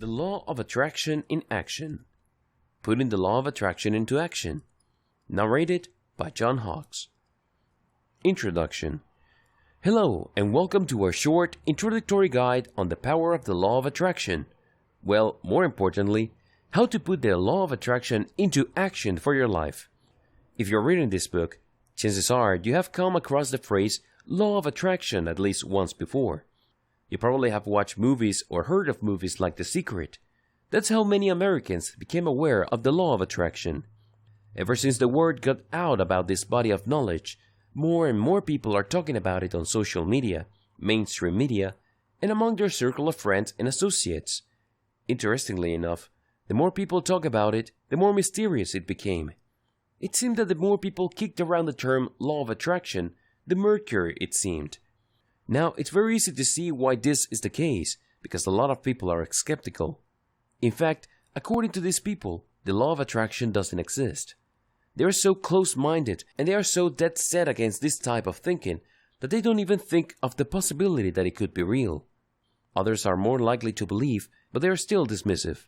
The Law of Attraction in Action. Putting the Law of Attraction into Action. Narrated by John Hawkes. Introduction. Hello, and welcome to our short introductory guide on the power of the Law of Attraction. Well, more importantly, how to put the Law of Attraction into action for your life. If you're reading this book, chances are you have come across the phrase Law of Attraction at least once before. You probably have watched movies or heard of movies like The Secret. That's how many Americans became aware of the Law of Attraction. Ever since the word got out about this body of knowledge, more and more people are talking about it on social media, mainstream media, and among their circle of friends and associates. Interestingly enough, the more people talk about it, the more mysterious it became. It seemed that the more people kicked around the term Law of Attraction, the murkier it seemed. Now, it's very easy to see why this is the case, because a lot of people are skeptical. In fact, according to these people, the Law of Attraction doesn't exist. They are so close-minded and they are so dead set against this type of thinking that they don't even think of the possibility that it could be real. Others are more likely to believe, but they are still dismissive.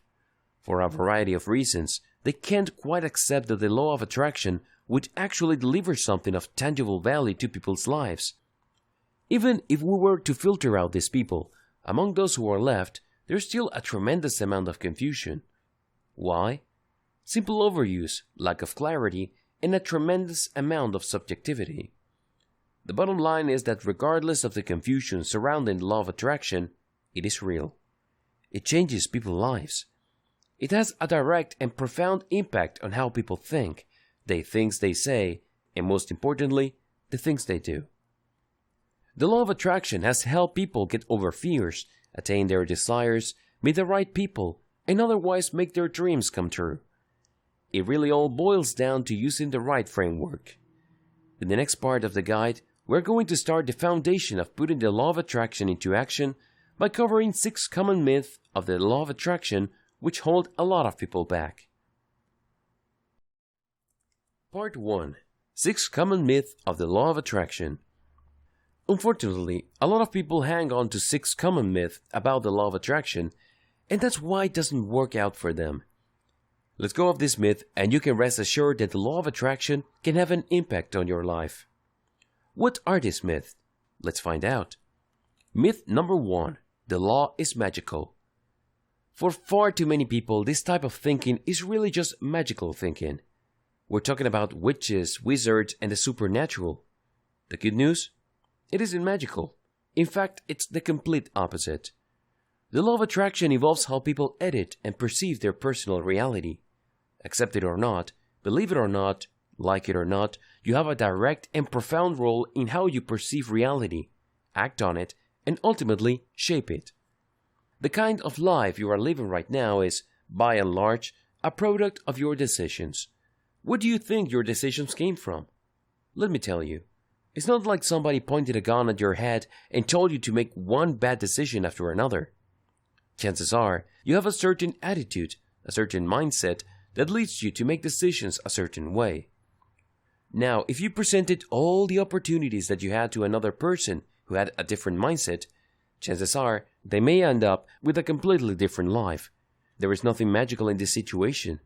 For a variety of reasons, they can't quite accept that the Law of Attraction would actually deliver something of tangible value to people's lives. Even if we were to filter out these people, among those who are left, there's still a tremendous amount of confusion. Why? Simple overuse, lack of clarity, and a tremendous amount of subjectivity. The bottom line is that regardless of the confusion surrounding the Law of Attraction, it is real. It changes people's lives. It has a direct and profound impact on how people think, the things they say, and most importantly, the things they do. The Law of Attraction has helped people get over fears, attain their desires, meet the right people, and otherwise make their dreams come true. It really all boils down to using the right framework. In the next part of the guide, we're going to start the foundation of putting the Law of Attraction into action by covering 6 common myths of the Law of Attraction which hold a lot of people back. Part 1. 6 common myths of the Law of Attraction. Unfortunately, a lot of people hang on to 6 common myths about the Law of Attraction, and that's why it doesn't work out for them. Let's go off this myth, and you can rest assured that the Law of Attraction can have an impact on your life. What are these myths? Let's find out. Myth number 1. The law is magical. For far too many people, this type of thinking is really just magical thinking. We're talking about witches, wizards, and the supernatural. The good news? It isn't magical. In fact, it's the complete opposite. The Law of Attraction involves how people edit and perceive their personal reality. Accept it or not, believe it or not, like it or not, you have a direct and profound role in how you perceive reality, act on it, and ultimately shape it. The kind of life you are living right now is, by and large, a product of your decisions. Where do you think your decisions came from? Let me tell you. It's not like somebody pointed a gun at your head and told you to make one bad decision after another. Chances are you have a certain attitude, a certain mindset that leads you to make decisions a certain way. Now, if you presented all the opportunities that you had to another person who had a different mindset, chances are they may end up with a completely different life. There is nothing magical in this situation.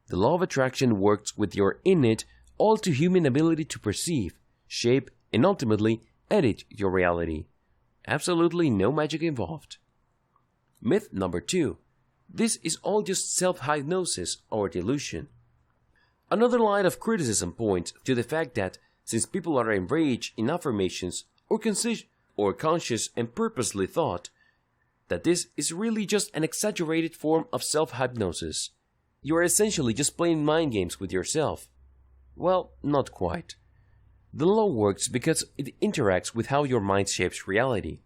The Law of Attraction works with your innate, all-too-human ability to perceive, shape, and ultimately edit your reality. Absolutely no magic involved. Myth number 2. This is all just self-hypnosis or delusion. Another line of criticism points to the fact that since people are enraged in affirmations or conscious and purposely thought, that this is really just an exaggerated form of self-hypnosis. You are essentially just playing mind games with yourself. Well, not quite. The law works because it interacts with how your mind shapes reality.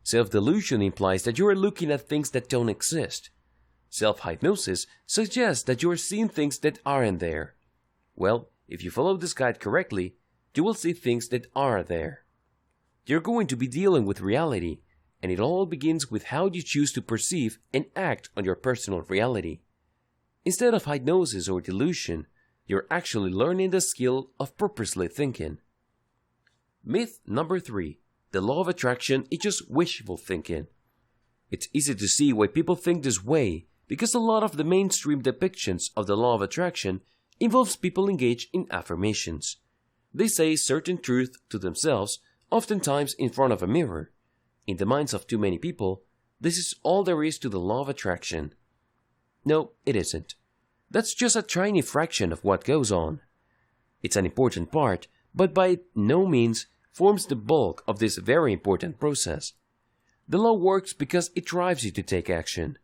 Self-delusion implies that you are looking at things that don't exist. Self-hypnosis suggests that you are seeing things that aren't there. Well, if you follow this guide correctly, you will see things that are there. You're going to be dealing with reality, and it all begins with how you choose to perceive and act on your personal reality. Instead of hypnosis or delusion, you're actually learning the skill of purposely thinking. Myth number 3. The Law of Attraction is just wishful thinking. It's easy to see why people think this way, because a lot of the mainstream depictions of the law of attraction involves people engaged in affirmations. They say certain truth to themselves, oftentimes in front of a mirror. In the minds of too many people, this is all there is to the law of attraction. No, it isn't. That's just a tiny fraction of what goes on. It's an important part, but by no means forms the bulk of this very important process. The law works because it drives you to take action.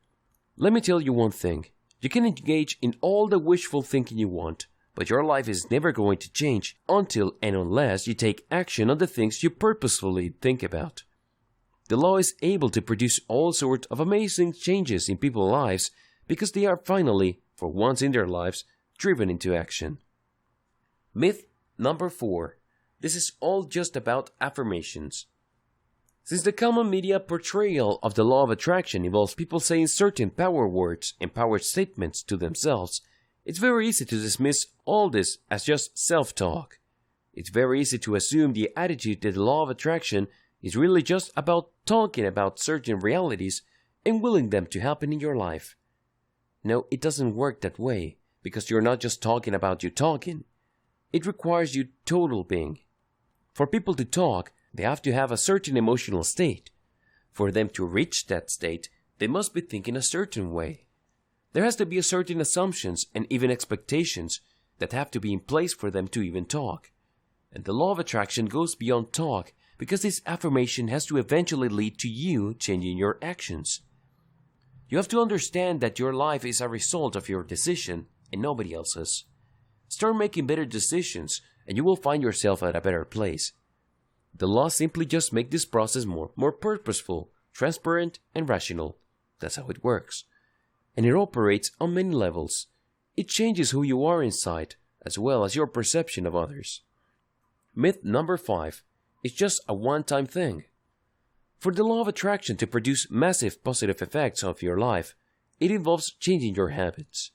Let me tell you one thing. You can engage in all the wishful thinking you want, but your life is never going to change until and unless you take action on the things you purposefully think about. The law is able to produce all sorts of amazing changes in people's lives because they are finally, for once in their lives, driven into action. Myth number 4. This is all just about affirmations. Since the common media portrayal of the law of attraction involves people saying certain power words and power statements to themselves, it's very easy to dismiss all this as just self-talk. It's very easy to assume the attitude that the law of attraction is really just about talking about certain realities and willing them to happen in your life. No, it doesn't work that way, because you're not just talking about you talking. It requires you total being. For people to talk, they have to have a certain emotional state. For them to reach that state, they must be thinking a certain way. There has to be a certain assumptions and even expectations that have to be in place for them to even talk. And the law of attraction goes beyond talk because this affirmation has to eventually lead to you changing your actions. You have to understand that your life is a result of your decision and nobody else's. Start making better decisions and you will find yourself at a better place. The law simply just makes this process more purposeful, transparent, and rational. That's how it works. And it operates on many levels. It changes who you are inside, as well as your perception of others. Myth number 5. It's just a one-time thing. For the law of attraction to produce massive positive effects of your life, it involves changing your habits.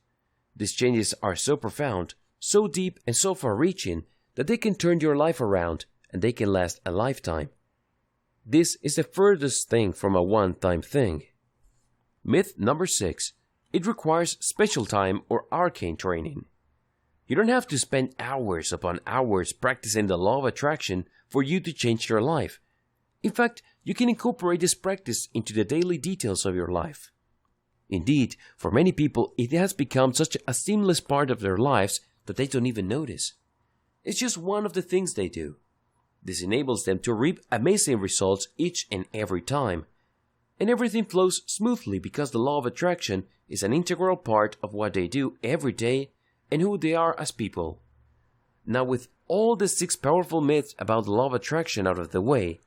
These changes are so profound, so deep, and so far-reaching that they can turn your life around and they can last a lifetime. This is the furthest thing from a one-time thing. Myth number 6. It requires special time or arcane training. You don't have to spend hours upon hours practicing the law of attraction for you to change your life. In fact, you can incorporate this practice into the daily details of your life. Indeed, for many people, it has become such a seamless part of their lives that they don't even notice. It's just one of the things they do. This enables them to reap amazing results each and every time. And everything flows smoothly because the law of attraction is an integral part of what they do every day and who they are as people. Now, with all the 6 powerful myths about the law of attraction out of the way,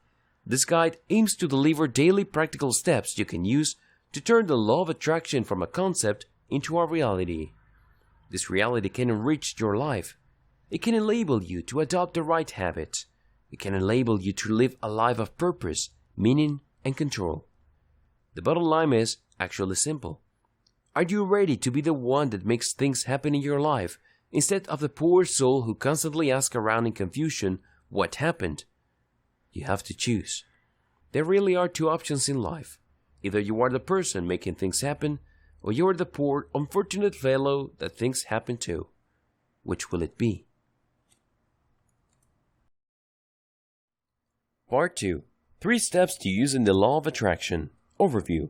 this guide aims to deliver daily practical steps you can use to turn the law of attraction from a concept into a reality. This reality can enrich your life. It can enable you to adopt the right habits. It can enable you to live a life of purpose, meaning, and control. The bottom line is actually simple. Are you ready to be the one that makes things happen in your life, instead of the poor soul who constantly asks around in confusion what happened? You have to choose. There really are 2 options in life. Either you are the person making things happen, or you are the poor, unfortunate fellow that things happen to. Which will it be? Part 2. 3 steps to using the law of attraction. Overview.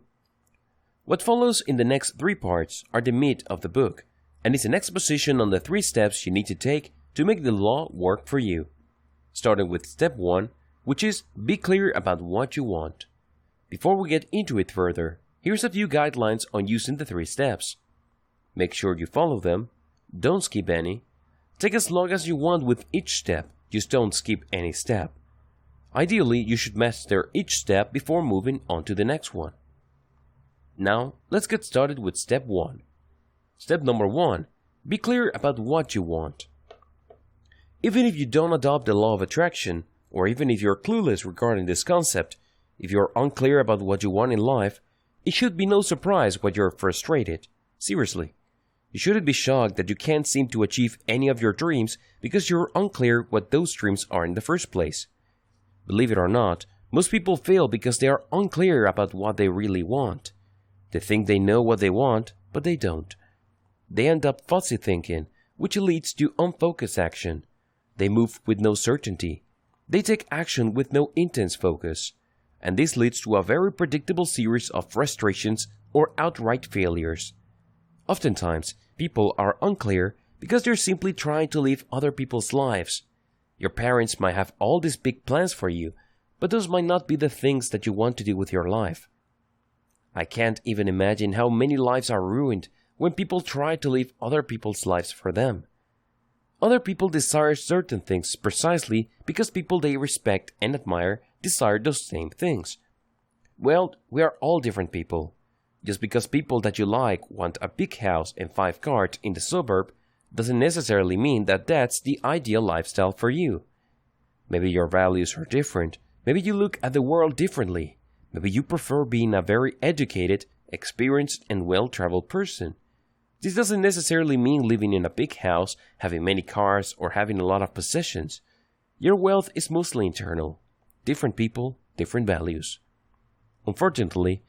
What follows in the next 3 parts are the meat of the book, and is an exposition on the 3 steps you need to take to make the law work for you. Starting with step 1, which is be clear about what you want. Before we get into it further, here's a few guidelines on using the 3 steps. Make sure you follow them. Don't skip any. Take as long as you want with each step, just don't skip any step. Ideally, you should master each step before moving on to the next one. Now, let's get started with step 1. Step number 1. Be clear about what you want. Even if you don't adopt the law of attraction, or even if you're clueless regarding this concept, if you're unclear about what you want in life, it should be no surprise why you're frustrated. Seriously. You shouldn't be shocked that you can't seem to achieve any of your dreams because you're unclear what those dreams are in the first place. Believe it or not, Most people fail because they are unclear about what they really want. They think they know what they want, but they don't. They end up fuzzy thinking, which leads to unfocused action. They move with no certainty. They take action with no intense focus. And this leads to a very predictable series of frustrations or outright failures. Oftentimes, people are unclear because they're simply trying to live other people's lives. Your parents might have all these big plans for you, but those might not be the things that you want to do with your life. I can't even imagine how many lives are ruined when people try to live other people's lives for them. Other people desire certain things precisely because people they respect and admire desire those same things. Well, we are all different people. Just because people that you like want a big house and 5 cars in the suburb doesn't necessarily mean that that's the ideal lifestyle for you. Maybe your values are different. Maybe you look at the world differently. Maybe you prefer being a very educated, experienced, and well-traveled person. This doesn't necessarily mean living in a big house, having many cars, or having a lot of possessions. Your wealth is mostly internal. Different people, different values. Unfortunately,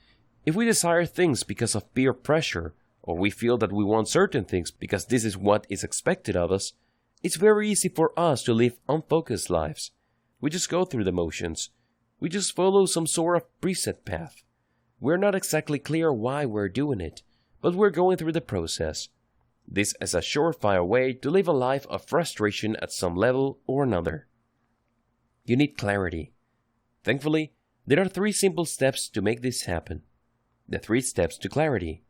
if we desire things because of peer pressure, or we feel that we want certain things because this is what is expected of us, it's very easy for us to live unfocused lives. We just go through the motions. We just follow some sort of preset path. We're not exactly clear why we're doing it, but we're going through the process. This is a surefire way to live a life of frustration at some level or another. You need clarity. Thankfully, there are 3 simple steps to make this happen. The 3 steps to clarity.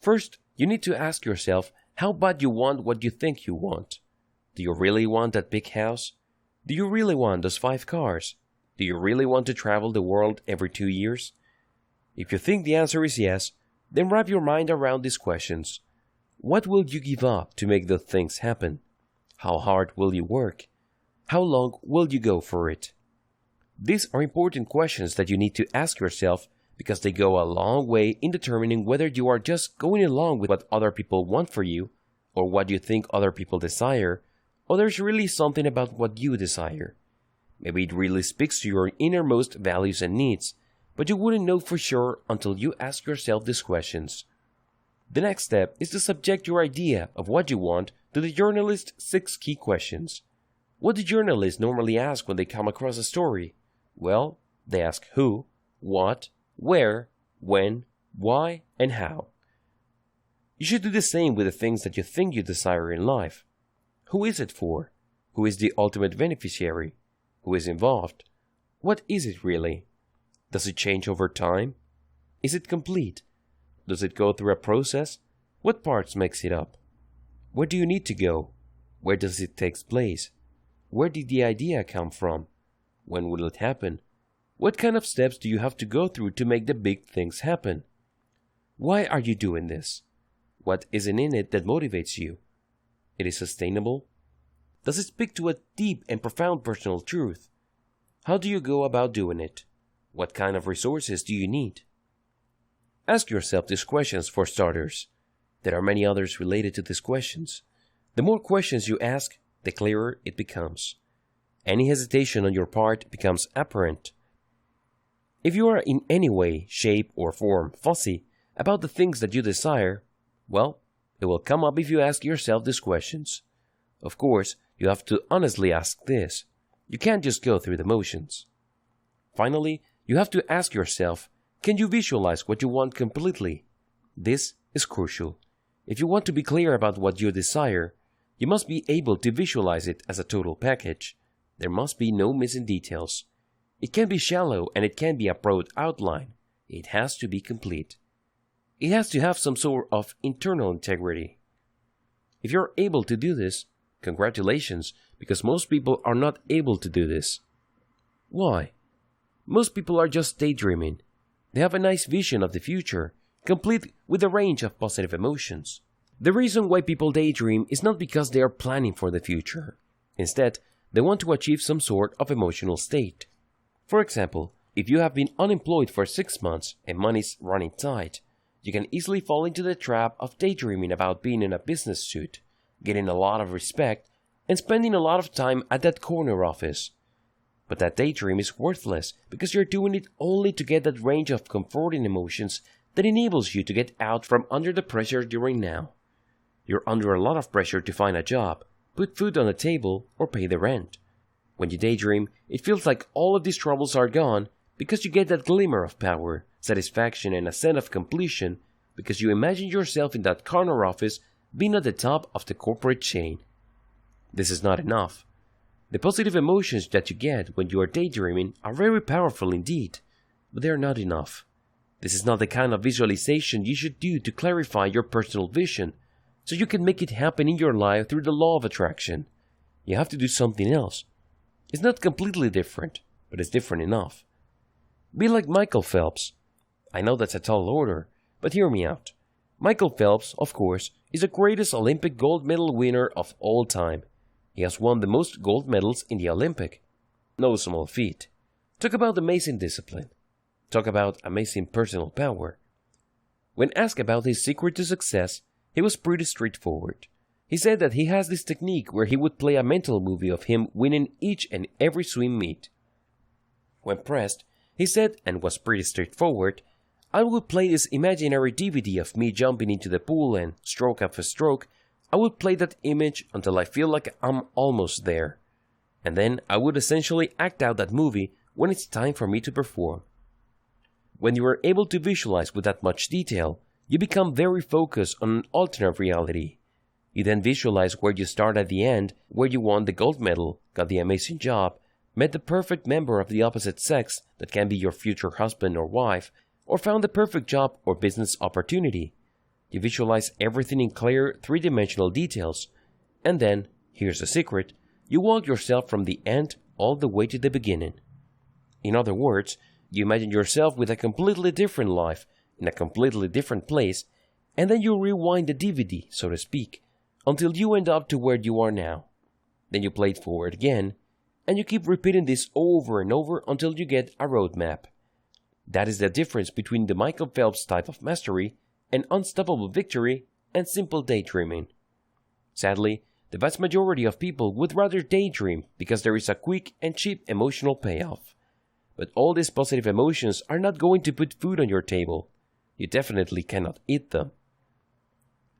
First, you need to ask yourself how bad you want what you think you want. Do you really want that big house? Do you really want those 5 cars? Do you really want to travel the world every 2 years? If you think the answer is yes, then wrap your mind around these questions. What will you give up to make those things happen? How hard will you work? How long will you go for it? These are important questions that you need to ask yourself because they go a long way in determining whether you are just going along with what other people want for you or what you think other people desire, or there's really something about what you desire. Maybe it really speaks to your innermost values and needs, but you wouldn't know for sure until you ask yourself these questions. The next step is to subject your idea of what you want to the journalist's 6 key questions. What do journalists normally ask when they come across a story? Well, they ask who, what, where, when, why, and how. You should do the same with the things that you think you desire in life. Who is it for? Who is the ultimate beneficiary? Who is involved? What is it really? Does it change over time? Is it complete? Does it go through a process? What parts makes it up? Where do you need to go? Where does it take place? Where did the idea come from? When will it happen? What kind of steps do you have to go through to make the big things happen? Why are you doing this? What isn't in it that motivates you? It is sustainable? Does it speak to a deep and profound personal truth? How do you go about doing it? What kind of resources do you need? Ask yourself these questions for starters. There are many others related to these questions. The more questions you ask, the clearer it becomes. Any hesitation on your part becomes apparent. If you are in any way, shape, or form fussy about the things that you desire, well, it will come up if you ask yourself these questions. Of course, you have to honestly ask this. You can't just go through the motions. Finally, you have to ask yourself, can you visualize what you want completely? This is crucial. If you want to be clear about what you desire, you must be able to visualize it as a total package. There must be no missing details. It can be shallow and it can be a broad outline. It has to be complete. It has to have some sort of internal integrity. If you're able to do this, congratulations, because most people are not able to do this. Why? Most people are just daydreaming. They have a nice vision of the future, complete with a range of positive emotions. The reason why people daydream is not because they are planning for the future. Instead, they want to achieve some sort of emotional state. For example, if you have been unemployed for 6 months and money's running tight, you can easily fall into the trap of daydreaming about being in a business suit, getting a lot of respect, and spending a lot of time at that corner office. But that daydream is worthless because you're doing it only to get that range of comforting emotions that enables you to get out from under the pressure you're in now. You're under a lot of pressure to find a job, put food on the table, or pay the rent. When you daydream, it feels like all of these troubles are gone because you get that glimmer of power, satisfaction, and a sense of completion because you imagine yourself in that corner office being at the top of the corporate chain. This is not enough. The positive emotions that you get when you are daydreaming are very powerful indeed, but they are not enough. This is not the kind of visualization you should do to clarify your personal vision, so you can make it happen in your life through the law of attraction. You have to do something else. It's not completely different, but it's different enough. Be like Michael Phelps. I know that's a tall order, but hear me out. Michael Phelps, of course, is the greatest Olympic gold medal winner of all time. He has won the most gold medals in the Olympic. No small feat. Talk about amazing discipline. Talk about amazing personal power. When asked about his secret to success, he was pretty straightforward. He said that he has this technique where he would play a mental movie of him winning each and every swim meet. When pressed, he said, and was pretty straightforward, I would play this imaginary DVD of me jumping into the pool and, stroke after stroke, I would play that image until I feel like I'm almost there. And then I would essentially act out that movie when it's time for me to perform. When you are able to visualize with that much detail, you become very focused on an alternate reality. You then visualize where you start at the end, where you won the gold medal, got the amazing job, met the perfect member of the opposite sex that can be your future husband or wife, or found the perfect job or business opportunity. You visualize everything in clear, three-dimensional details, and then, here's the secret, you walk yourself from the end all the way to the beginning. In other words, you imagine yourself with a completely different life, in a completely different place, and then you rewind the DVD, so to speak, until you end up to where you are now. Then you play it forward again, and you keep repeating this over and over until you get a roadmap. That is the difference between the Michael Phelps type of mastery and unstoppable victory and simple daydreaming. Sadly, the vast majority of people would rather daydream because there is a quick and cheap emotional payoff. But all these positive emotions are not going to put food on your table. You definitely cannot eat them.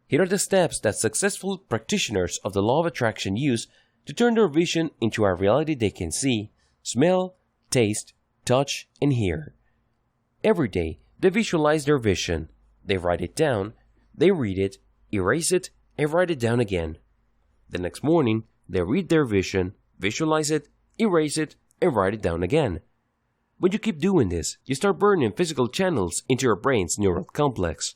Here are the steps that successful practitioners of the law of attraction use to turn their vision into a reality they can see, smell, taste, touch, and hear. Every day, they visualize their vision. They write it down, they read it, erase it, and write it down again. The next morning, they read their vision, visualize it, erase it, and write it down again. When you keep doing this, you start burning physical channels into your brain's neural complex.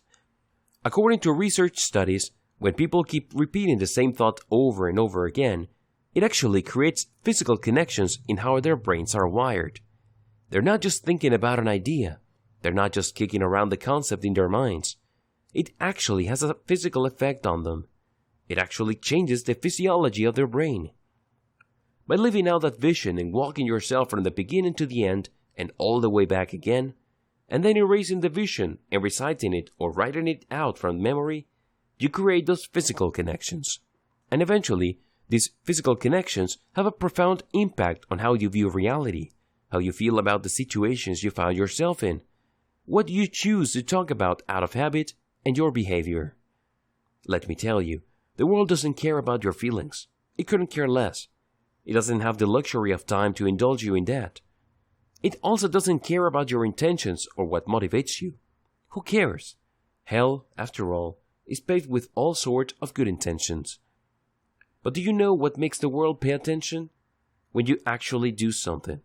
According to research studies, when people keep repeating the same thought over and over again, it actually creates physical connections in how their brains are wired. They're not just thinking about an idea. They're not just kicking around the concept in their minds. It actually has a physical effect on them. It actually changes the physiology of their brain. By living out that vision and walking yourself from the beginning to the end and all the way back again, and then erasing the vision and reciting it or writing it out from memory, you create those physical connections. And eventually, these physical connections have a profound impact on how you view reality, how you feel about the situations you found yourself in, what you choose to talk about out of habit, and your behavior. Let me tell you, the world doesn't care about your feelings. It couldn't care less. It doesn't have the luxury of time to indulge you in that. It also doesn't care about your intentions or what motivates you. Who cares? Hell, after all, is paved with all sorts of good intentions. But do you know what makes the world pay attention? When you actually do something.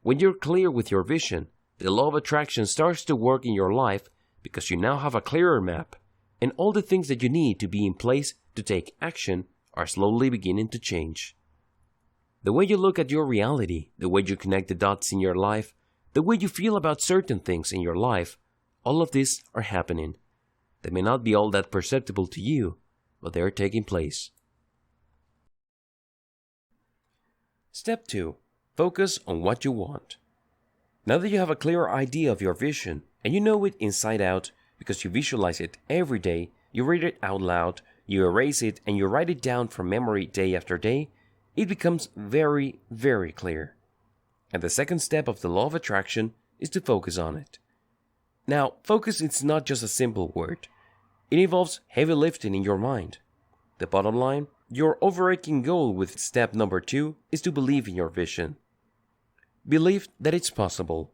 When you're clear with your vision, the law of attraction starts to work in your life because you now have a clearer map, and all the things that you need to be in place to take action are slowly beginning to change. The way you look at your reality, the way you connect the dots in your life, the way you feel about certain things in your life, all of these are happening. They may not be all that perceptible to you, but they are taking place. Step 2. Focus on what you want. Now that you have a clear idea of your vision, and you know it inside out because you visualize it every day, you read it out loud, you erase it, and you write it down from memory day after day, it becomes very, very clear. And the second step of the law of attraction is to focus on it. Now, focus is not just a simple word. It involves heavy lifting in your mind. The bottom line, your overarching goal with step number 2 is to believe in your vision. Believe that it's possible.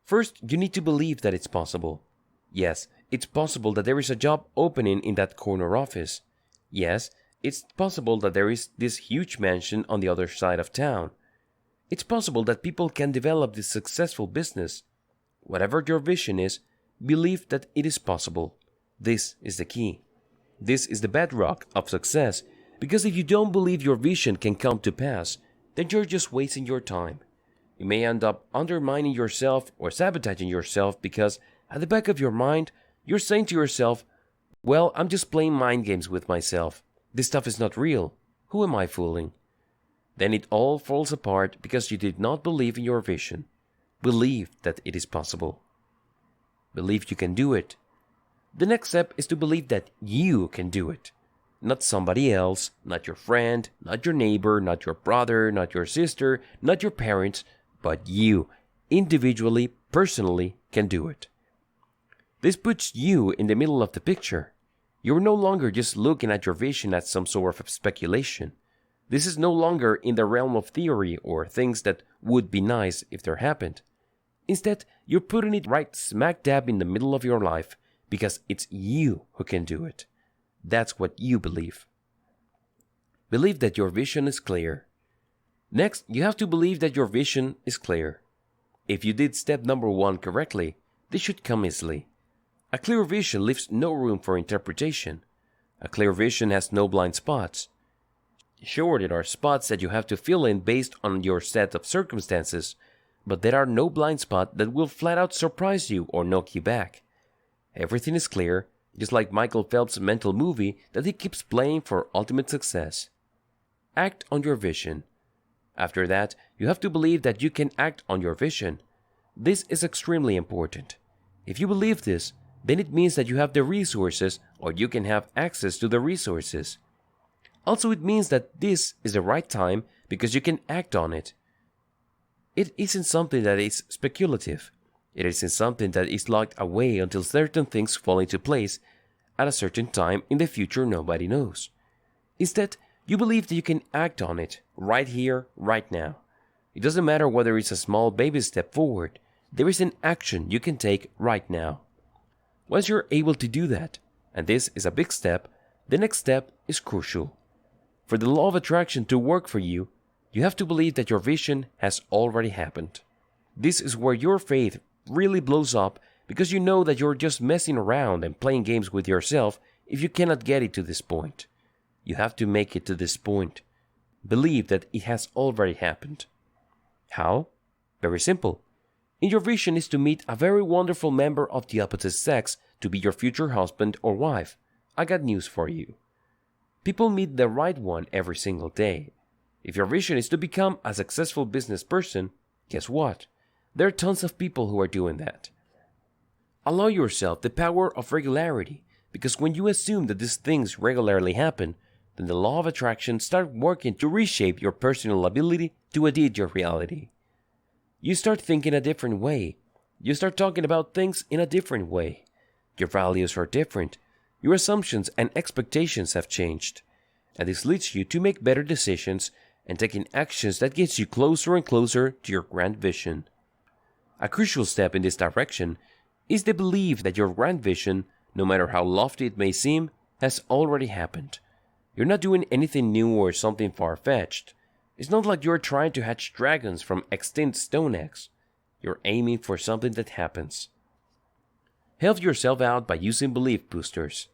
First, you need to believe that it's possible. Yes, it's possible that there is a job opening in that corner office. Yes, it's possible that there is this huge mansion on the other side of town. It's possible that people can develop this successful business. Whatever your vision is, believe that it is possible. This is the key. This is the bedrock of success, because if you don't believe your vision can come to pass, then you're just wasting your time. You may end up undermining yourself or sabotaging yourself because at the back of your mind, you're saying to yourself, well, I'm just playing mind games with myself. This stuff is not real. Who am I fooling? Then it all falls apart because you did not believe in your vision. Believe that it is possible. Believe you can do it. The next step is to believe that you can do it. Not somebody else, not your friend, not your neighbor, not your brother, not your sister, not your parents, but you, individually, personally, can do it. This puts you in the middle of the picture. You're no longer just looking at your vision as some sort of speculation. This is no longer in the realm of theory or things that would be nice if they happened. Instead, you're putting it right smack dab in the middle of your life because it's you who can do it. That's what you believe. Believe that your vision is clear. Next, you have to believe that your vision is clear. If you did step number 1 correctly, this should come easily. A clear vision leaves no room for interpretation. A clear vision has no blind spots. Sure, there are spots that you have to fill in based on your set of circumstances, but there are no blind spots that will flat out surprise you or knock you back. Everything is clear, just like Michael Phelps' mental movie that he keeps playing for ultimate success. Act on your vision. After that, you have to believe that you can act on your vision. This is extremely important. If you believe this, then it means that you have the resources or you can have access to the resources. Also, it means that this is the right time because you can act on it. It isn't something that is speculative. It isn't something that is locked away until certain things fall into place at a certain time in the future nobody knows. Instead, you believe that you can act on it right here, right now. It doesn't matter whether it's a small baby step forward. There is an action you can take right now. Once you're able to do that, and this is a big step, the next step is crucial. For the law of attraction to work for you, you have to believe that your vision has already happened. This is where your faith really blows up because you know that you're just messing around and playing games with yourself if you cannot get it to this point. You have to make it to this point. Believe that it has already happened. How? Very simple. In your vision is to meet a very wonderful member of the opposite sex to be your future husband or wife. I got news for you. People meet the right one every single day. If your vision is to become a successful business person, guess what? There are tons of people who are doing that. Allow yourself the power of regularity, because when you assume that these things regularly happen, then the law of attraction starts working to reshape your personal ability to edit your reality. You start thinking a different way. You start talking about things in a different way. Your values are different. Your assumptions and expectations have changed. And this leads you to make better decisions and taking actions that gets you closer and closer to your grand vision. A crucial step in this direction is the belief that your grand vision, no matter how lofty it may seem, has already happened. You're not doing anything new or something far-fetched. It's not like you're trying to hatch dragons from extinct stone eggs. You're aiming for something that happens. Help yourself out by using belief boosters.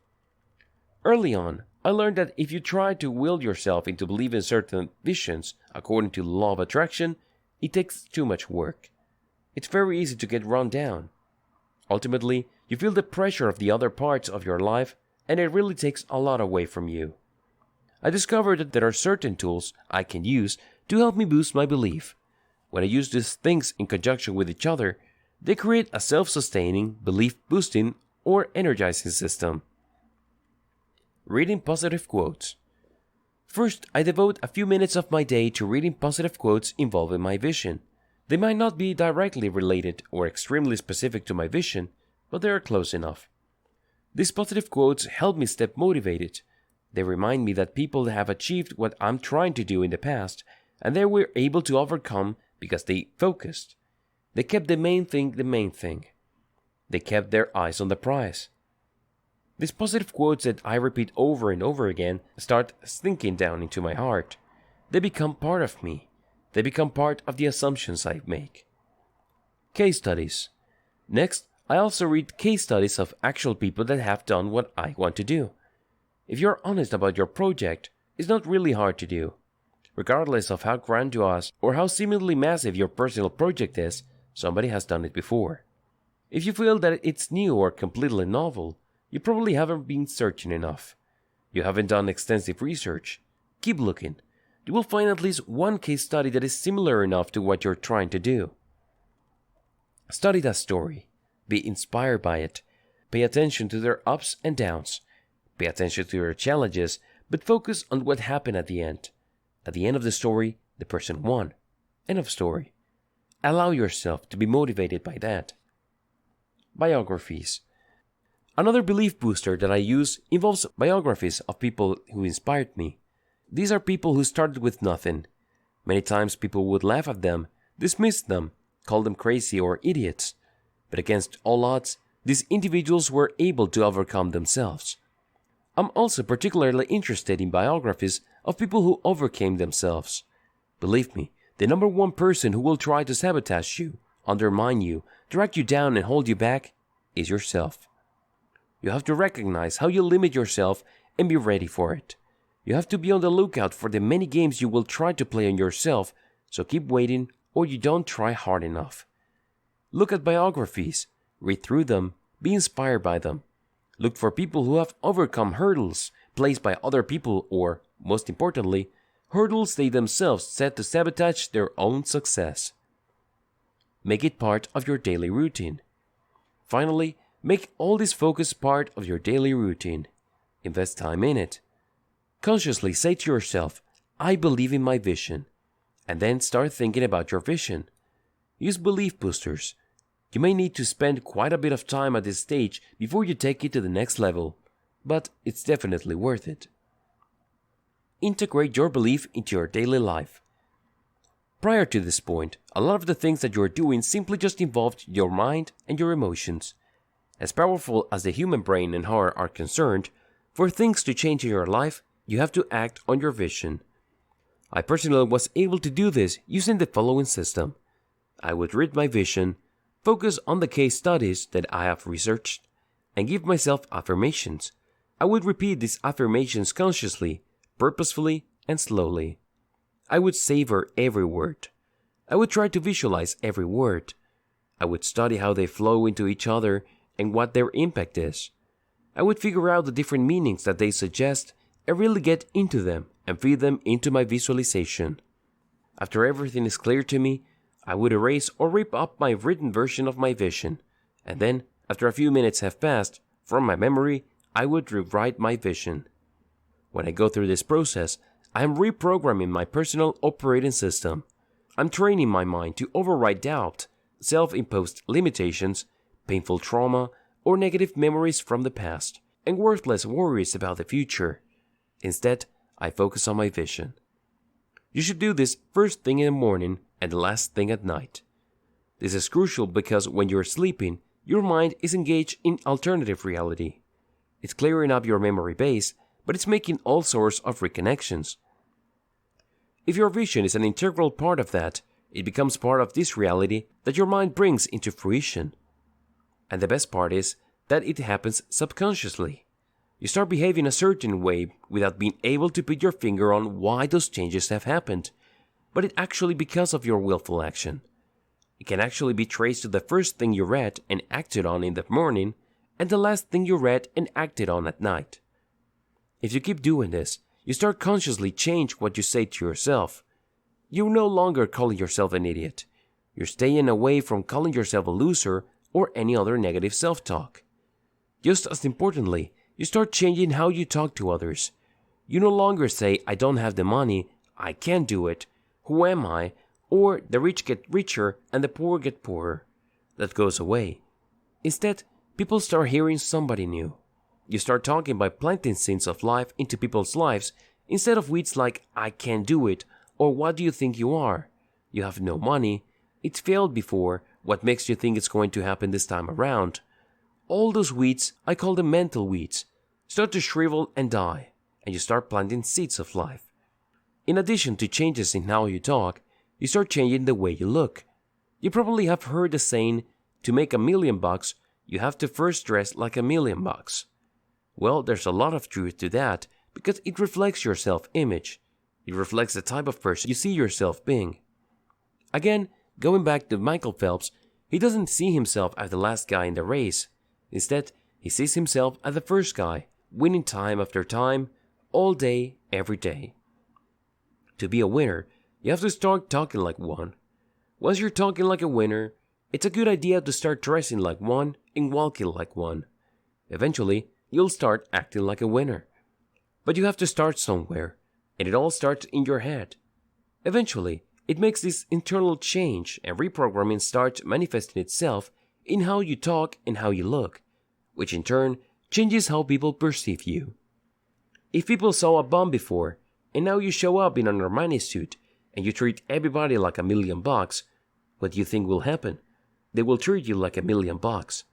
Early on, I learned that if you try to will yourself into believing certain visions according to the law of attraction, it takes too much work. It's very easy to get run down. Ultimately, you feel the pressure of the other parts of your life, and it really takes a lot away from you. I discovered that there are certain tools I can use to help me boost my belief. When I use these things in conjunction with each other, they create a self-sustaining, belief-boosting, or energizing system. Reading positive quotes. First, I devote a few minutes of my day to reading positive quotes involving my vision. They might not be directly related or extremely specific to my vision, but they are close enough. These positive quotes help me stay motivated. They remind me that people have achieved what I'm trying to do in the past, and they were able to overcome because they focused. They kept the main thing the main thing. They kept their eyes on the prize. These positive quotes that I repeat over and over again start sinking down into my heart. They become part of me. They become part of the assumptions I make. Case studies. Next, I also read case studies of actual people that have done what I want to do. If you're honest about your project, it's not really hard to do. Regardless of how grandiose or how seemingly massive your personal project is, somebody has done it before. If you feel that it's new or completely novel, you probably haven't been searching enough. You haven't done extensive research. Keep looking. You will find at least one case study that is similar enough to what you're trying to do. Study that story. Be inspired by it. Pay attention to their ups and downs. Pay attention to their challenges, but focus on what happened at the end. At the end of the story, the person won. End of story. Allow yourself to be motivated by that. Biographies. Another belief booster that I use involves biographies of people who inspired me. These are people who started with nothing. Many times people would laugh at them, dismiss them, call them crazy or idiots. But against all odds, these individuals were able to overcome themselves. I'm also particularly interested in biographies of people who overcame themselves. Believe me, the number one person who will try to sabotage you, undermine you, drag you down and hold you back is yourself. You have to recognize how you limit yourself and be ready for it. You have to be on the lookout for the many games you will try to play on yourself, so keep waiting or you don't try hard enough. Look at biographies, read through them, be inspired by them. Look for people who have overcome hurdles placed by other people or, most importantly, hurdles they themselves set to sabotage their own success. Make it part of your daily routine. Finally, make all this focus part of your daily routine. Invest time in it. Consciously say to yourself, I believe in my vision, and then start thinking about your vision. Use belief boosters. You may need to spend quite a bit of time at this stage before you take it to the next level, but it's definitely worth it. Integrate your belief into your daily life. Prior to this point, a lot of the things that you're doing simply just involved your mind and your emotions. As powerful as the human brain and heart are concerned, for things to change in your life, you have to act on your vision. I personally was able to do this using the following system. I would read my vision, focus on the case studies that I have researched, and give myself affirmations. I would repeat these affirmations consciously, purposefully, and slowly. I would savor every word. I would try to visualize every word. I would study how they flow into each other and what their impact is. I would figure out the different meanings that they suggest and really get into them and feed them into my visualization. After everything is clear to me, I would erase or rip up my written version of my vision, and then, after a few minutes have passed, from my memory, I would rewrite my vision. When I go through this process, I am reprogramming my personal operating system. I'm training my mind to override doubt, self-imposed limitations, painful trauma, or negative memories from the past, and worthless worries about the future. Instead, I focus on my vision. You should do this first thing in the morning and the last thing at night. This is crucial because when you're sleeping, your mind is engaged in alternative reality. It's clearing up your memory base, but it's making all sorts of reconnections. If your vision is an integral part of that, it becomes part of this reality that your mind brings into fruition. And the best part is that it happens subconsciously. You start behaving a certain way without being able to put your finger on why those changes have happened, but it's actually because of your willful action. It can actually be traced to the first thing you read and acted on in the morning, and the last thing you read and acted on at night. If you keep doing this, you start consciously change what you say to yourself. You're no longer calling yourself an idiot. You're staying away from calling yourself a loser or any other negative self-talk. Just as importantly, you start changing how you talk to others. You no longer say, I don't have the money, I can't do it, who am I, or the rich get richer and the poor get poorer. That goes away. Instead, people start hearing somebody new. You start talking by planting seeds of life into people's lives instead of weeds like "I can't do it" or "What do you think you are? You have no money. It's failed before. What makes you think it's going to happen this time around?" All those weeds, I call them mental weeds, start to shrivel and die, and you start planting seeds of life. In addition to changes in how you talk, you start changing the way you look. You probably have heard the saying, "To make $1,000,000, you have to first dress like $1,000,000. Well, there's a lot of truth to that because it reflects your self-image. It reflects the type of person you see yourself being. Again, going back to Michael Phelps, he doesn't see himself as the last guy in the race. Instead, he sees himself as the first guy, winning time after time, all day, every day. To be a winner, you have to start talking like one. Once you're talking like a winner, it's a good idea to start dressing like one and walking like one. Eventually, you'll start acting like a winner. But you have to start somewhere, and it all starts in your head. Eventually, it makes this internal change, and reprogramming starts manifesting itself in how you talk and how you look, which in turn changes how people perceive you. If people saw a bomb before, and now you show up in an Armani suit, and you treat everybody like $1,000,000, what do you think will happen? They will treat you like $1,000,000.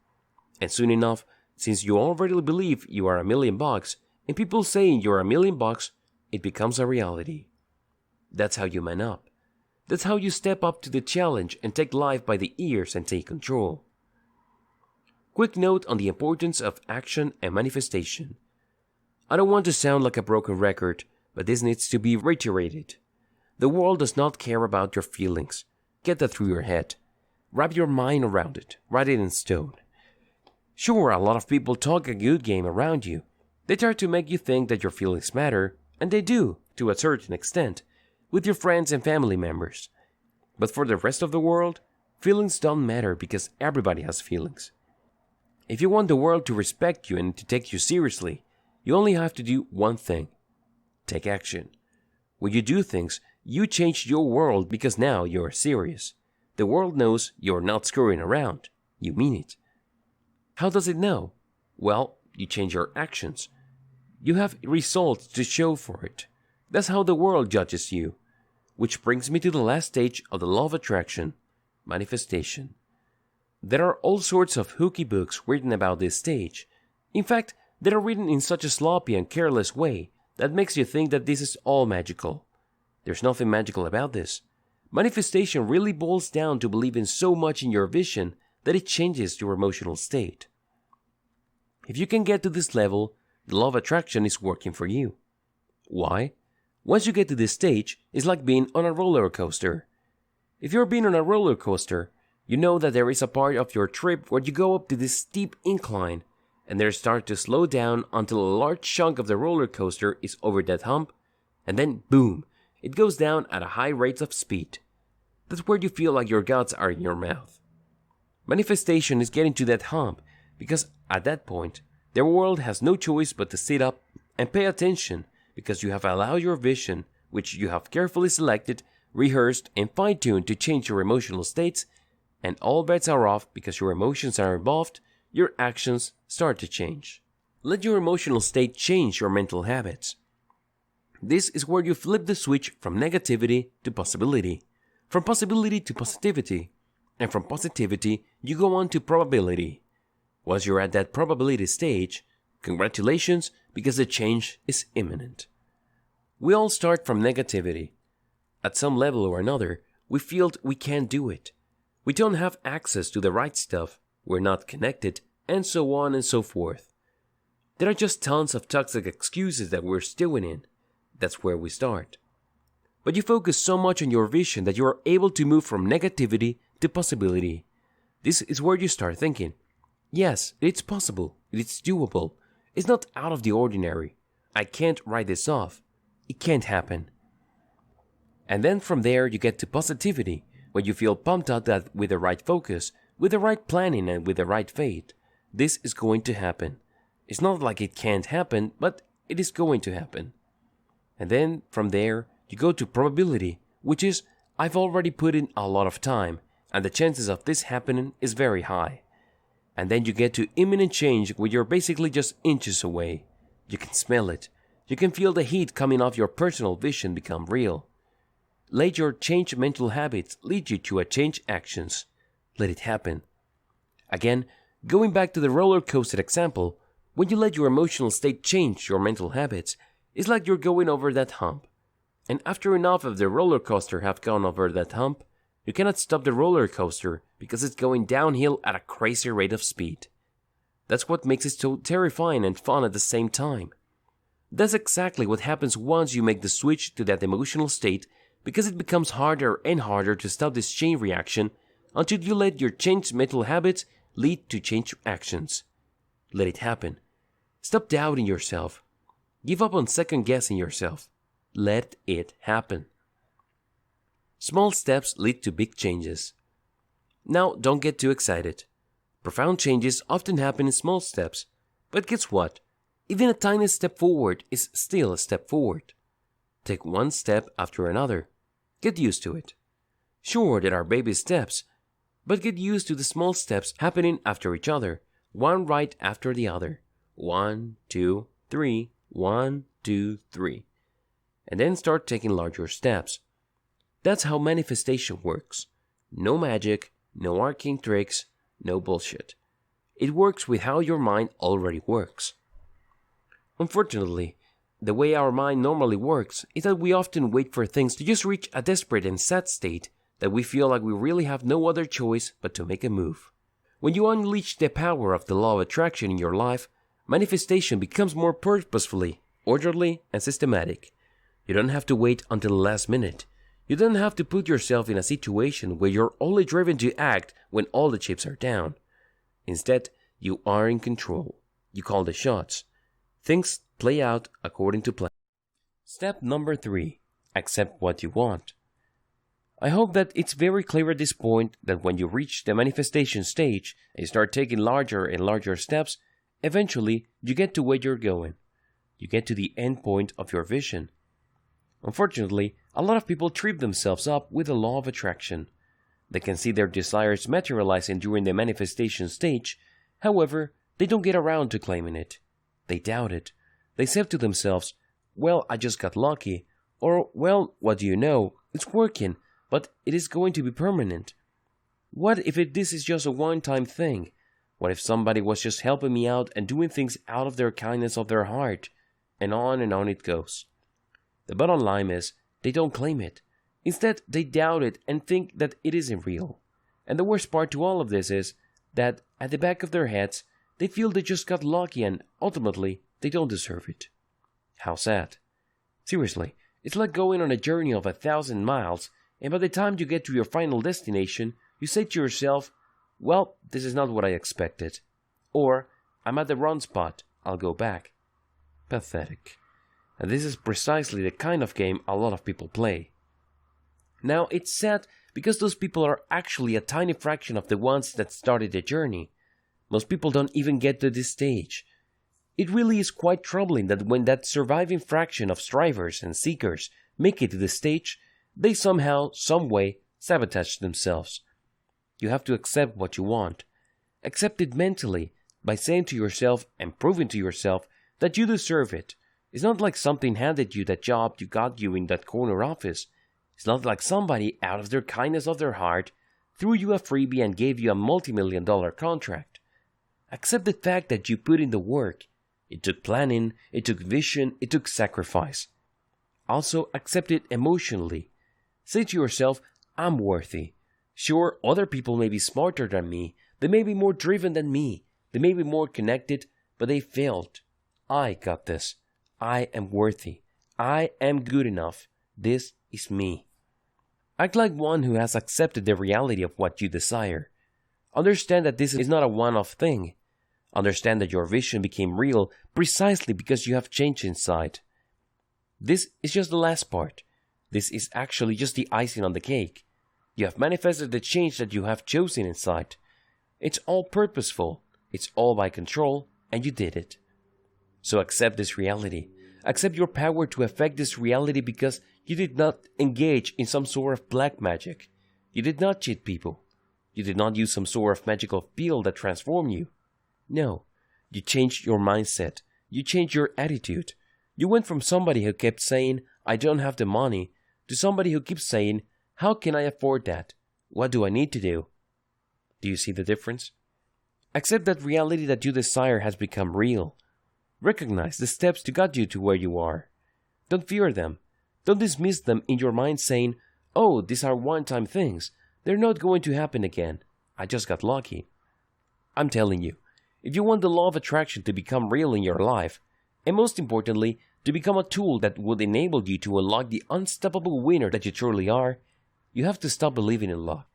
And soon enough, since you already believe you are $1,000,000, and people saying you're $1,000,000, it becomes a reality. That's how you man up. That's how you step up to the challenge and take life by the ears and take control. Quick note on the importance of action and manifestation. I don't want to sound like a broken record, but this needs to be reiterated. The world does not care about your feelings. Get that through your head. Wrap your mind around it. Write it in stone. Sure, a lot of people talk a good game around you. They try to make you think that your feelings matter, and they do, to a certain extent, with your friends and family members. But for the rest of the world, feelings don't matter because everybody has feelings. If you want the world to respect you and to take you seriously, you only have to do one thing. Take action. When you do things, you change your world because now you're serious. The world knows you're not screwing around. You mean it. How does it know? Well, you change your actions. You have results to show for it. That's how the world judges you. Which brings me to the last stage of the law of attraction, manifestation. There are all sorts of hooky books written about this stage. In fact, they are written in such a sloppy and careless way that makes you think that this is all magical. There's nothing magical about this. Manifestation really boils down to believing so much in your vision that it changes your emotional state. If you can get to this level, the law of attraction is working for you. Why? Once you get to this stage, it's like being on a roller coaster. If you're being on a roller coaster, you know that there is a part of your trip where you go up to this steep incline and then start to slow down until a large chunk of the roller coaster is over that hump, and then boom, it goes down at a high rate of speed. That's where you feel like your guts are in your mouth. Manifestation is getting to that hump because at that point, the world has no choice but to sit up and pay attention because you have allowed your vision, which you have carefully selected, rehearsed, and fine-tuned to change your emotional states, and all bets are off because your emotions are involved, your actions start to change. Let your emotional state change your mental habits. This is where you flip the switch from negativity to possibility, from possibility to positivity, and from positivity you go on to probability. Once you're at that probability stage, congratulations, because the change is imminent. We all start from negativity. At some level or another, we feel we can't do it. We don't have access to the right stuff, we're not connected, and so on and so forth. There are just tons of toxic excuses that we're stewing in. That's where we start. But you focus so much on your vision that you are able to move from negativity to possibility. This is where you start thinking, yes, it's possible, it's doable, it's not out of the ordinary. I can't write this off. It can't happen. And then from there you get to positivity, where you feel pumped up that with the right focus, with the right planning and with the right faith, this is going to happen. It's not like it can't happen, but it is going to happen. And then from there you go to probability, which is I've already put in a lot of time, and the chances of this happening is very high. And then you get to imminent change where you're basically just inches away. You can smell it. You can feel the heat coming off your personal vision become real. Let your change mental habits lead you to a change actions. Let it happen. Again, going back to the roller coaster example, when you let your emotional state change your mental habits, it's like you're going over that hump. And after enough of the roller coaster have gone over that hump, you cannot stop the roller coaster because it's going downhill at a crazy rate of speed. That's what makes it so terrifying and fun at the same time. That's exactly what happens once you make the switch to that emotional state, because it becomes harder and harder to stop this chain reaction until you let your changed mental habits lead to change actions. Let it happen. Stop doubting yourself. Give up on second guessing yourself. Let it happen. Small steps lead to big changes. Now, don't get too excited. Profound changes often happen in small steps, but guess what? Even a tiny step forward is still a step forward. Take one step after another. Get used to it. Sure, there are baby steps, but get used to the small steps happening after each other, one right after the other. 1, 2, 3, 1, 2, 3. And then start taking larger steps. That's how manifestation works. No magic, no arcane tricks, no bullshit. It works with how your mind already works. Unfortunately, the way our mind normally works is that we often wait for things to just reach a desperate and sad state that we feel like we really have no other choice but to make a move. When you unleash the power of the law of attraction in your life, manifestation becomes more purposefully, orderly, and systematic. You don't have to wait until the last minute. You don't have to put yourself in a situation where you're only driven to act when all the chips are down. Instead, you are in control. You call the shots. Things play out according to plan. Step number 3. Accept what you want. I hope that it's very clear at this point that when you reach the manifestation stage and start taking larger and larger steps, eventually you get to where you're going. You get to the end point of your vision. Unfortunately, a lot of people trip themselves up with the law of attraction. They can see their desires materializing during the manifestation stage. However, they don't get around to claiming it. They doubt it. They say to themselves, well, I just got lucky. Or, well, what do you know? It's working, but it is going to be permanent. What if this is just a one-time thing? What if somebody was just helping me out and doing things out of their kindness of their heart? And on it goes. The bottom line is, they don't claim it. Instead, they doubt it and think that it isn't real. And the worst part to all of this is that at the back of their heads, they feel they just got lucky and ultimately, they don't deserve it. How sad. Seriously, it's like going on a journey of 1,000 miles, and by the time you get to your final destination, you say to yourself, well, this is not what I expected. Or, I'm at the wrong spot, I'll go back. Pathetic. And this is precisely the kind of game a lot of people play. Now, it's sad because those people are actually a tiny fraction of the ones that started the journey. Most people don't even get to this stage. It really is quite troubling that when that surviving fraction of strivers and seekers make it to this stage, they somehow, some way, sabotage themselves. You have to accept what you want. Accept it mentally by saying to yourself and proving to yourself that you deserve it. It's not like something handed you that job you got you in that corner office. It's not like somebody, out of their kindness of their heart, threw you a freebie and gave you a multi-million-dollar contract. Accept the fact that you put in the work. It took planning, it took vision, it took sacrifice. Also, accept it emotionally. Say to yourself, I'm worthy. Sure, other people may be smarter than me, they may be more driven than me, they may be more connected, but they failed. I got this. I am worthy. I am good enough. This is me. Act like one who has accepted the reality of what you desire. Understand that this is not a one-off thing. Understand that your vision became real precisely because you have changed inside. This is just the last part. This is actually just the icing on the cake. You have manifested the change that you have chosen inside. It's all purposeful. It's all by control, and you did it. So accept this reality. Accept your power to affect this reality because you did not engage in some sort of black magic. You did not cheat people. You did not use some sort of magical pill that transformed you. No, you changed your mindset. You changed your attitude. You went from somebody who kept saying, I don't have the money, to somebody who keeps saying, how can I afford that? What do I need to do? Do you see the difference? Accept that reality that you desire has become real. Recognize the steps to get you to where you are. Don't fear them. Don't dismiss them in your mind saying, oh, these are one-time things. They're not going to happen again. I just got lucky. I'm telling you, if you want the law of attraction to become real in your life, and most importantly, to become a tool that would enable you to unlock the unstoppable winner that you truly are, you have to stop believing in luck.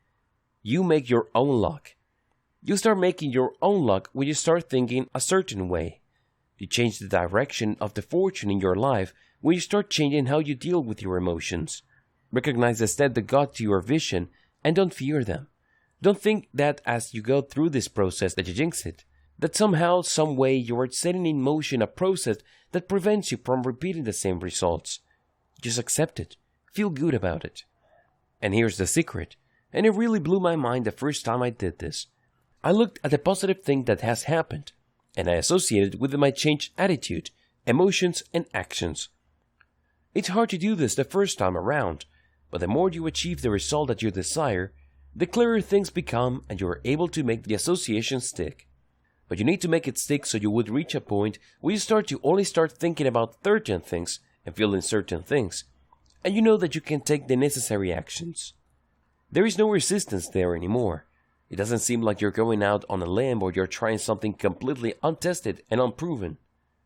You make your own luck. You start making your own luck when you start thinking a certain way. You change the direction of the fortune in your life when you start changing how you deal with your emotions. Recognize the step that got to your vision and don't fear them. Don't think that as you go through this process that you jinx it, that somehow, some way you are setting in motion a process that prevents you from repeating the same results. Just accept it. Feel good about it. And here's the secret, and it really blew my mind the first time I did this. I looked at the positive thing that has happened, and I associated it with my changed attitude, emotions, and actions. It's hard to do this the first time around, but the more you achieve the result that you desire, the clearer things become and you are able to make the association stick. But you need to make it stick so you would reach a point where you start to only start thinking about certain things and feeling certain things, and you know that you can take the necessary actions. There is no resistance there anymore. It doesn't seem like you're going out on a limb or you're trying something completely untested and unproven.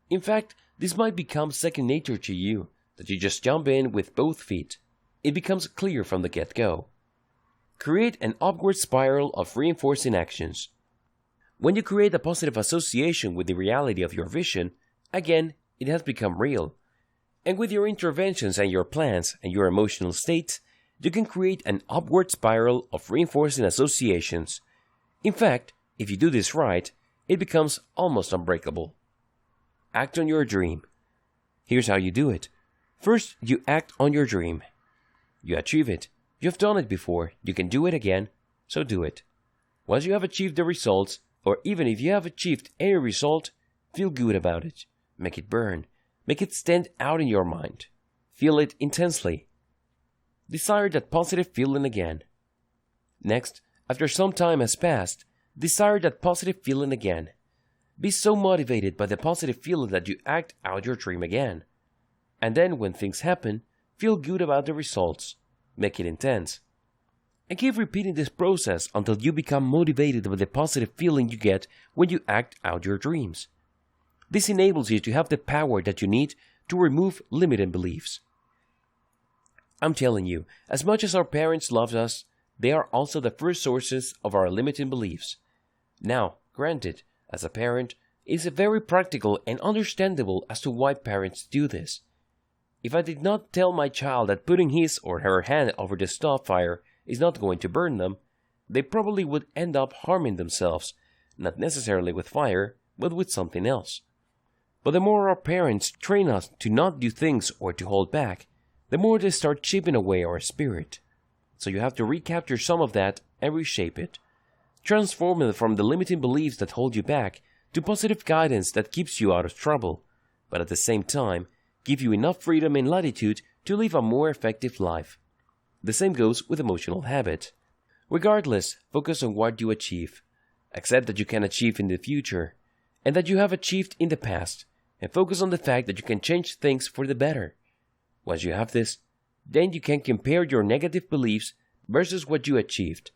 In fact, this might become second nature to you, that you just jump in with both feet. It becomes clear from the get-go. Create an upward spiral of reinforcing actions. When you create a positive association with the reality of your vision, again, it has become real. And with your interventions and your plans and your emotional states, you can create an upward spiral of reinforcing associations. In fact, if you do this right, it becomes almost unbreakable. Act on your dream. Here's how you do it. First, you act on your dream. You achieve it. You've done it before. You can do it again, so do it. Once you have achieved the results, or even if you have achieved any result, feel good about it. Make it burn. Make it stand out in your mind. Feel it intensely. Desire that positive feeling again. Next, after some time has passed, desire that positive feeling again. Be so motivated by the positive feeling that you act out your dream again. And then when things happen, feel good about the results. Make it intense. And keep repeating this process until you become motivated by the positive feeling you get when you act out your dreams. This enables you to have the power that you need to remove limiting beliefs. I'm telling you, as much as our parents loved us, they are also the first sources of our limiting beliefs. Now, granted, as a parent, it is very practical and understandable as to why parents do this. If I did not tell my child that putting his or her hand over the stove fire is not going to burn them, they probably would end up harming themselves, not necessarily with fire, but with something else. But the more our parents train us to not do things or to hold back, the more they start chipping away our spirit. So you have to recapture some of that and reshape it. Transform it from the limiting beliefs that hold you back to positive guidance that keeps you out of trouble, but at the same time, give you enough freedom and latitude to live a more effective life. The same goes with emotional habit. Regardless, focus on what you achieve. Accept that you can achieve in the future, and that you have achieved in the past, and focus on the fact that you can change things for the better. Once you have this, then you can compare your negative beliefs versus what you achieved.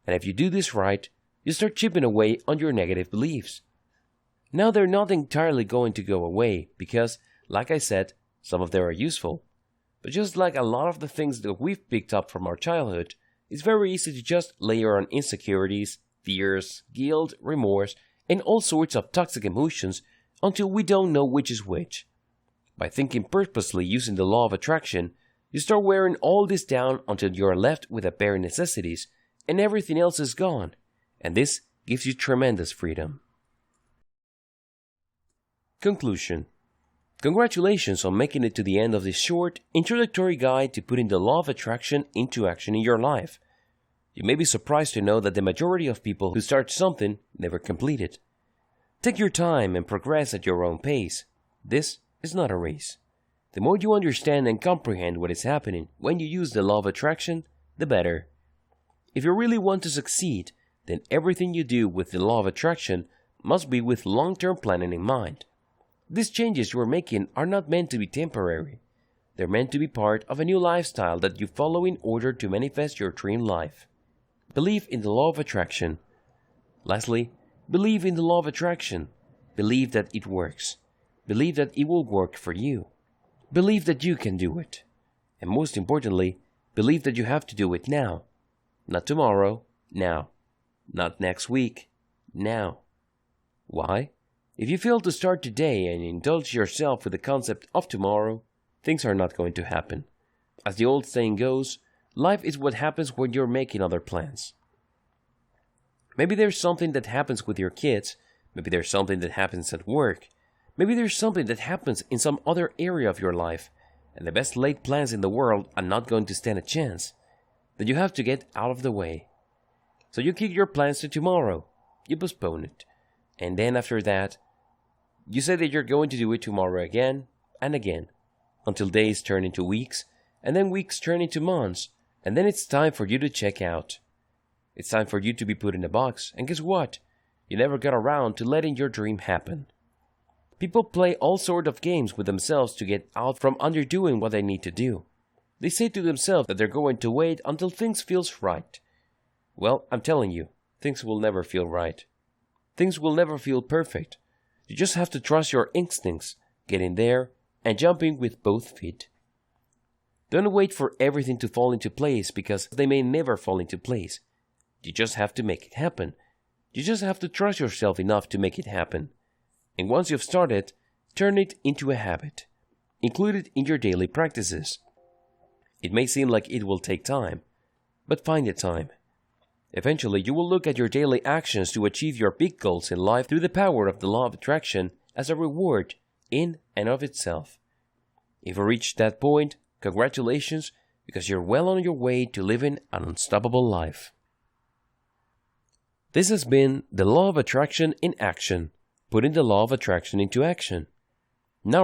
And if you do this right, you start chipping away on your negative beliefs. Now they're not entirely going to go away because, like I said, some of them are useful. But just like a lot of the things that we've picked up from our childhood, it's very easy to just layer on insecurities, fears, guilt, remorse, and all sorts of toxic emotions until we don't know which is which. By thinking purposely using the law of attraction, you start wearing all this down until you are left with the bare necessities and everything else is gone, and this gives you tremendous freedom. Conclusion. Congratulations on making it to the end of this short, introductory guide to putting the law of attraction into action in your life. You may be surprised to know that the majority of people who start something never complete it. Take your time and progress at your own pace. This is not a race. The more you understand and comprehend what is happening when you use the law of attraction, the better. If you really want to succeed, then everything you do with the law of attraction must be with long-term planning in mind. These changes you are making are not meant to be temporary. They're meant to be part of a new lifestyle that you follow in order to manifest your dream life. Believe in the law of attraction. Lastly, believe in the law of attraction. Believe that it works. Believe that it will work for you. Believe that you can do it. And most importantly, believe that you have to do it now. Not tomorrow, now. Not next week, now. Why? If you fail to start today and indulge yourself with the concept of tomorrow, things are not going to happen. As the old saying goes, life is what happens when you're making other plans. Maybe there's something that happens with your kids, maybe there's something that happens at work, maybe there's something that happens in some other area of your life, and the best laid plans in the world are not going to stand a chance. Then you have to get out of the way. So you kick your plans to tomorrow, you postpone it, and then after that, you say that you're going to do it tomorrow again and again, until days turn into weeks, and then weeks turn into months, and then it's time for you to check out. It's time for you to be put in a box, and guess what? You never got around to letting your dream happen. People play all sorts of games with themselves to get out from underdoing what they need to do. They say to themselves that they're going to wait until things feels right. Well, I'm telling you, things will never feel right. Things will never feel perfect. You just have to trust your instincts, get in there, and jump in with both feet. Don't wait for everything to fall into place because they may never fall into place. You just have to make it happen. You just have to trust yourself enough to make it happen. And once you've started, turn it into a habit. Include it in your daily practices. It may seem like it will take time, but find the time. Eventually, you will look at your daily actions to achieve your big goals in life through the power of the law of attraction as a reward in and of itself. If you reach that point, congratulations, because you're well on your way to living an unstoppable life. This has been the law of attraction in action, putting the law of attraction into action. Now